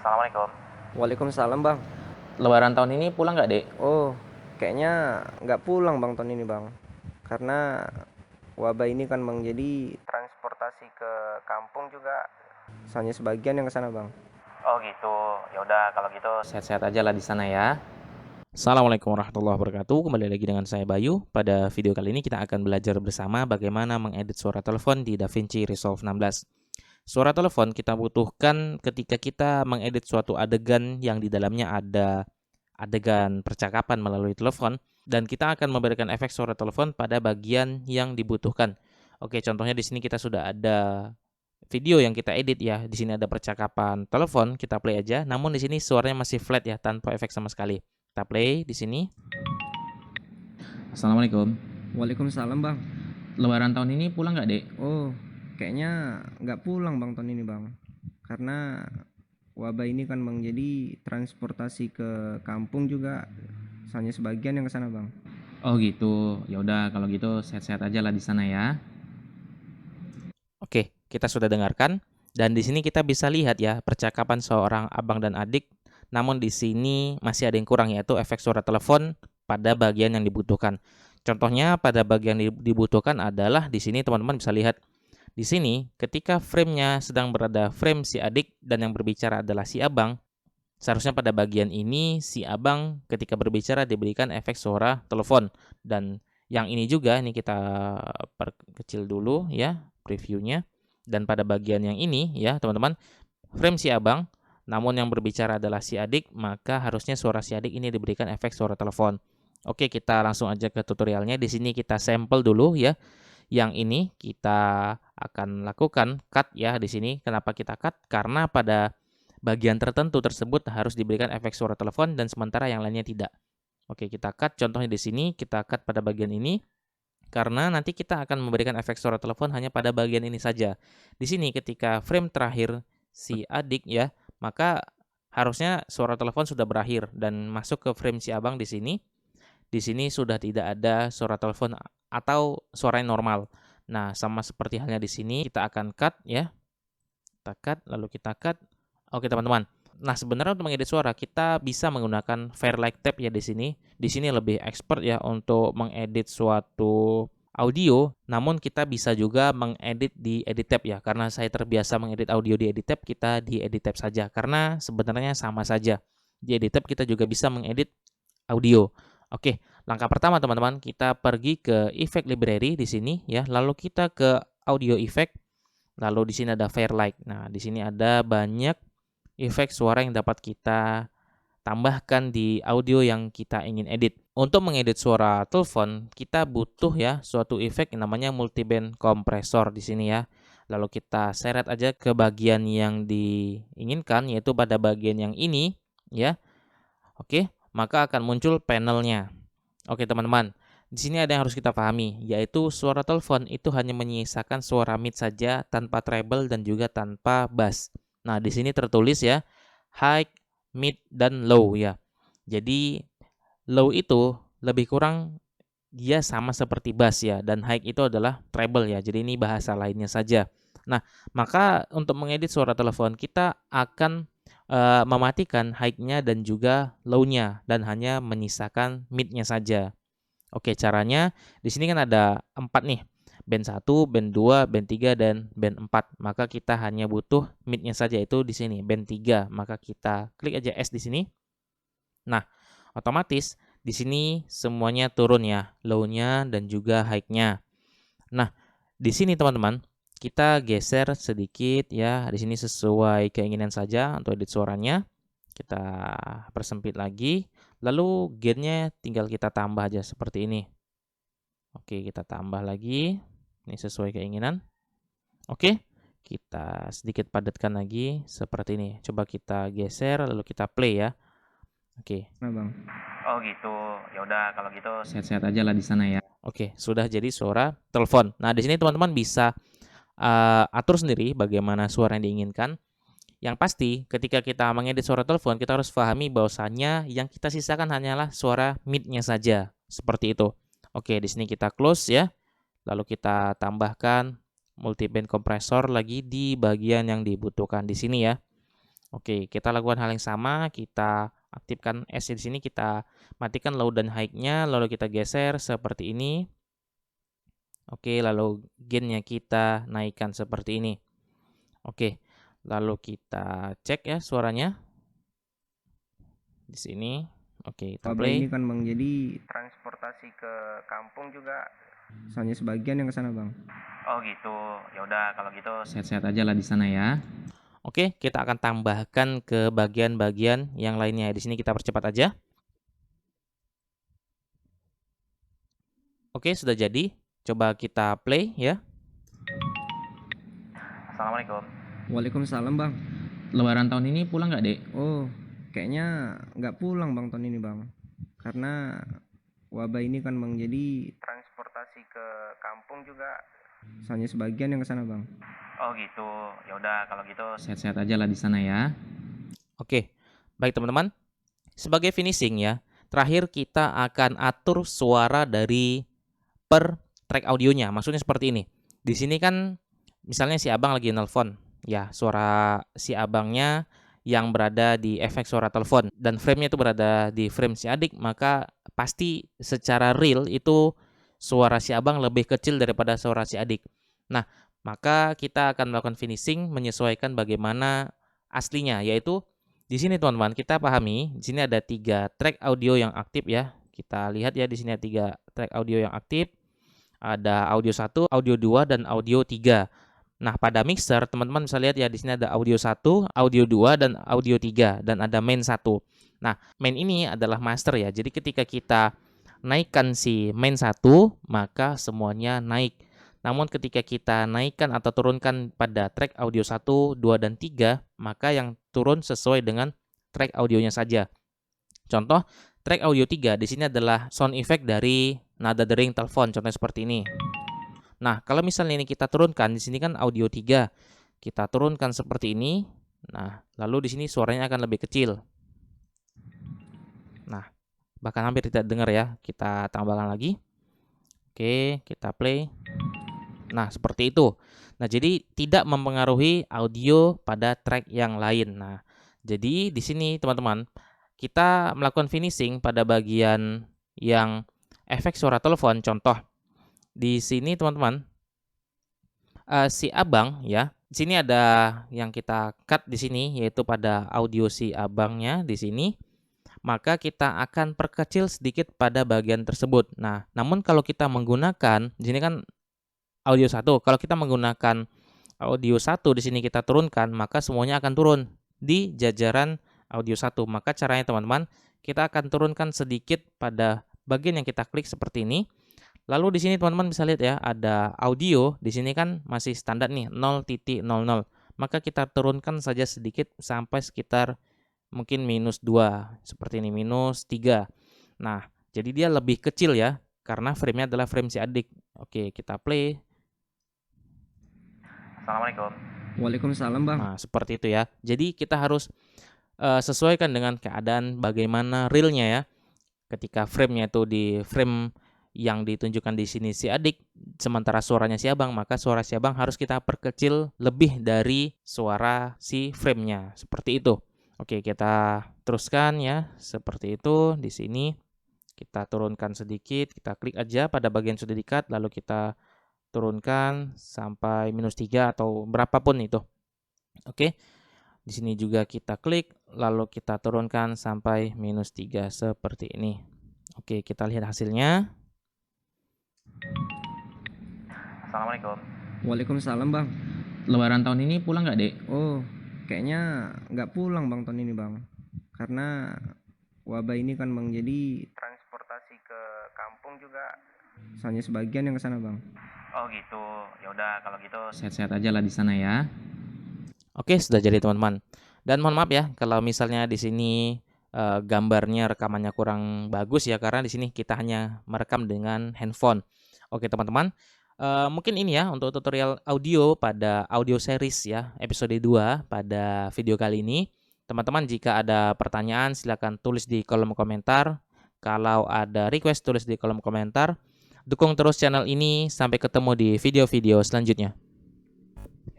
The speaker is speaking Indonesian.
Assalamualaikum. Waalaikumsalam bang. Lebaran tahun ini pulang nggak, Dek? Oh, kayaknya nggak pulang bang tahun ini bang. Karena wabah ini kan bang, jadi transportasi ke kampung juga hanya sebagian yang ke sana bang. Oh gitu. Ya udah kalau gitu sehat-sehat aja lah di sana ya. Assalamualaikum warahmatullahi wabarakatuh. Kembali lagi dengan saya Bayu. Pada video kali ini kita akan belajar bersama bagaimana mengedit suara telepon di DaVinci Resolve 16. Suara telepon kita butuhkan ketika kita mengedit suatu adegan yang di dalamnya ada adegan percakapan melalui telepon, dan kita akan memberikan efek suara telepon pada bagian yang dibutuhkan. Oke, contohnya di sini kita sudah ada video yang kita edit ya. Di sini ada percakapan telepon, kita play aja. Namun di sini suaranya masih flat ya, tanpa efek sama sekali. Kita play di sini. Assalamualaikum. Waalaikumsalam bang. Lebaran tahun ini pulang nggak, Dek? Oh, kayaknya nggak pulang bang tahun ini bang. Karena wabah ini kan bang, jadi transportasi ke kampung juga hanya sebagian yang ke sana bang. Oh gitu. Ya udah kalau gitu sehat-sehat aja lah di sana ya. Oke, kita sudah dengarkan dan di sini kita bisa lihat ya percakapan seorang abang dan adik. Namun di sini masih ada yang kurang, yaitu efek suara telepon pada bagian yang dibutuhkan. Contohnya pada bagian yang dibutuhkan adalah di sini teman-teman bisa lihat. Di sini ketika frame-nya sedang berada frame si adik dan yang berbicara adalah si abang, seharusnya pada bagian ini si abang ketika berbicara diberikan efek suara telepon. Dan yang ini juga, ini kita perkecil dulu ya previewnya. Dan pada bagian yang ini ya teman-teman, frame si abang namun yang berbicara adalah si adik, maka harusnya suara si adik ini diberikan efek suara telepon. Oke, kita langsung aja ke tutorialnya. Di sini kita sampel dulu ya. Yang ini kita akan lakukan cut ya di sini. Kenapa kita cut? Karena pada bagian tertentu tersebut harus diberikan efek suara telepon dan sementara yang lainnya tidak. Oke, kita cut contohnya di sini, kita cut pada bagian ini karena nanti kita akan memberikan efek suara telepon hanya pada bagian ini saja. Di sini ketika frame terakhir si adik ya, maka harusnya suara telepon sudah berakhir dan masuk ke frame si abang di sini. Di sini sudah tidak ada suara telepon atau suara yang normal. Nah, sama seperti halnya di sini, kita akan cut ya. Kita cut, lalu kita cut. Oke, teman-teman. Nah, sebenarnya untuk mengedit suara kita bisa menggunakan Fairlight Tab ya di sini. Di sini lebih expert ya untuk mengedit suatu audio, namun kita bisa juga mengedit di Edit Tab ya. Karena saya terbiasa mengedit audio di Edit Tab, kita di Edit Tab saja karena sebenarnya sama saja. Di Edit Tab kita juga bisa mengedit audio. Oke, langkah pertama teman-teman, kita pergi ke Effect Library di sini ya, lalu kita ke Audio Effect. Lalu di sini ada Fairlight. Nah, di sini ada banyak efek suara yang dapat kita tambahkan di audio yang kita ingin edit. Untuk mengedit suara telepon, kita butuh ya suatu efek yang namanya multiband compressor di sini ya. Lalu kita seret aja ke bagian yang diinginkan, yaitu pada bagian yang ini ya. Oke, maka akan muncul panelnya. Oke teman-teman, di sini ada yang harus kita pahami, yaitu suara telepon itu hanya menyisakan suara mid saja tanpa treble dan juga tanpa bass. Nah, di sini tertulis ya, high, mid, dan low ya. Jadi, low itu lebih kurang dia sama seperti bass ya, dan high itu adalah treble ya. Jadi ini bahasa lainnya saja. Nah, maka untuk mengedit suara telepon kita akan mematikan high-nya dan juga low-nya dan hanya menyisakan mid-nya saja. Oke, caranya di sini kan ada 4 nih. Band 1, band 2, band 3 dan band 4. Maka kita hanya butuh mid-nya saja, itu di sini band 3. Maka kita klik aja S di sini. Nah, otomatis di sini semuanya turun ya, low-nya dan juga high-nya. Nah, di sini teman-teman, kita geser sedikit ya, di sini sesuai keinginan saja untuk edit suaranya. Kita persempit lagi, lalu gain-nya tinggal kita tambah aja seperti ini. Oke, kita tambah lagi. Ini sesuai keinginan. Oke, kita sedikit padatkan lagi seperti ini. Coba kita geser lalu kita play ya. Oke. Nah bang. Oh gitu. Ya udah kalau gitu sehat-sehat aja lah di sana ya. Oke, sudah jadi suara telepon. Nah, di sini teman-teman bisa atur sendiri bagaimana suara yang diinginkan. Yang pasti, ketika kita mengedit suara telepon, kita harus pahami bahwasannya yang kita sisakan hanyalah suara mid-nya saja. Seperti itu. Oke, di sini kita close ya. Lalu kita tambahkan multiband compressor lagi di bagian yang dibutuhkan di sini ya. Oke, kita lakukan hal yang sama, kita aktifkan S di sini, kita matikan low dan high-nya, lalu kita geser seperti ini. Oke, lalu gain-nya kita naikkan seperti ini. Oke, lalu kita cek ya suaranya di sini. Oke, kita Wabah ini play. kan Bang, jadi transportasi ke kampung juga hanya sebagian yang ke sana Bang. Oh gitu. Ya udah kalau gitu sehat-sehat aja lah di sana ya. Oke, kita akan tambahkan ke bagian-bagian yang lainnya. Di sini kita percepat aja. Oke, sudah jadi. Coba kita play ya. Assalamualaikum. Waalaikumsalam Bang. Lebaran tahun ini pulang nggak, Dek? Oh, kayaknya nggak pulang Bang tahun ini Bang. Karena wabah ini kan Bang, jadi transportasi ke kampung juga hanya sebagian yang ke sana Bang. Oh gitu. Ya udah kalau gitu sehat-sehat aja lah di sana ya. Oke. Baik teman-teman. Sebagai finishing ya, terakhir kita akan atur suara dari per track audionya. Maksudnya seperti ini. Di sini kan misalnya si abang lagi nelpon, ya suara si abangnya yang berada di efek suara telepon dan frame-nya itu berada di frame si adik, maka pasti secara real itu suara si abang lebih kecil daripada suara si adik. Nah, maka kita akan melakukan finishing menyesuaikan bagaimana aslinya, yaitu di sini teman-teman kita pahami, di sini ada 3 track audio yang aktif ya. Kita lihat ya di sini ada 3 track audio yang aktif. Ada audio 1, audio 2 dan audio 3. Nah, pada mixer teman-teman bisa lihat ya di sini ada audio 1, audio 2 dan audio 3 dan ada main 1. Nah, main ini adalah master ya. Jadi ketika kita naikkan si main 1, maka semuanya naik. Namun ketika kita naikkan atau turunkan pada track audio 1, 2 dan 3, maka yang turun sesuai dengan track audionya saja. Contoh, track audio 3 di sini adalah sound effect dari nada dering telepon, contohnya seperti ini. Nah, kalau misalnya ini kita turunkan, di sini kan audio 3. Kita turunkan seperti ini. Nah, lalu di sini suaranya akan lebih kecil. Nah, bahkan hampir tidak dengar ya. Kita tambahkan lagi. Oke, kita play. Nah, seperti itu. Nah, jadi tidak mempengaruhi audio pada track yang lain. Nah, jadi di sini teman-teman, kita melakukan finishing pada bagian yang efek suara telepon. Contoh, di sini teman-teman, si abang ya, di sini ada yang kita cut di sini, yaitu pada audio si abangnya di sini. Maka kita akan perkecil sedikit pada bagian tersebut. Nah, namun kalau kita menggunakan, di sini kan audio 1, kalau kita menggunakan audio 1 di sini kita turunkan, maka semuanya akan turun di jajaran audio 1. Maka caranya teman-teman, kita akan turunkan sedikit pada bagian yang kita klik seperti ini. Lalu di sini teman-teman bisa lihat ya, ada audio, di sini kan masih standar nih 0.00. Maka kita turunkan saja sedikit sampai sekitar mungkin -2, seperti ini, -3. Nah, jadi dia lebih kecil ya, karena frame-nya adalah frame si adik. Oke, kita play. Assalamualaikum. Waalaikumsalam Bang. Nah, seperti itu ya. Jadi kita harus sesuaikan dengan keadaan bagaimana realnya ya. Ketika frame-nya itu di frame yang ditunjukkan di sini si adik, sementara suaranya si abang, maka suara si abang harus kita perkecil lebih dari suara si frame-nya. Seperti itu. Oke, kita teruskan ya. Seperti itu di sini. Kita turunkan sedikit, kita klik aja pada bagian sudah di-cut, lalu kita turunkan sampai -3 atau berapapun itu. Oke. Di sini juga kita klik, lalu kita turunkan sampai -3 seperti ini. Oke, kita lihat hasilnya. Assalamualaikum. Waalaikumsalam Bang. Lebaran tahun ini pulang nggak, Dek? Oh, kayaknya nggak pulang Bang tahun ini Bang. Karena wabah ini kan Bang, jadi transportasi ke kampung juga hanya sebagian yang ke sana Bang. Oh gitu. Ya udah kalau gitu sehat-sehat aja lah di sana ya. Oke, sudah jadi teman-teman. Dan mohon maaf ya kalau misalnya di sini gambarnya rekamannya kurang bagus ya, karena di sini kita hanya merekam dengan handphone. Oke teman-teman, mungkin ini ya untuk tutorial audio pada audio series ya episode 2 pada video kali ini. Teman-teman jika ada pertanyaan silakan tulis di kolom komentar. Kalau ada request tulis di kolom komentar. Dukung terus channel ini, sampai ketemu di video-video selanjutnya.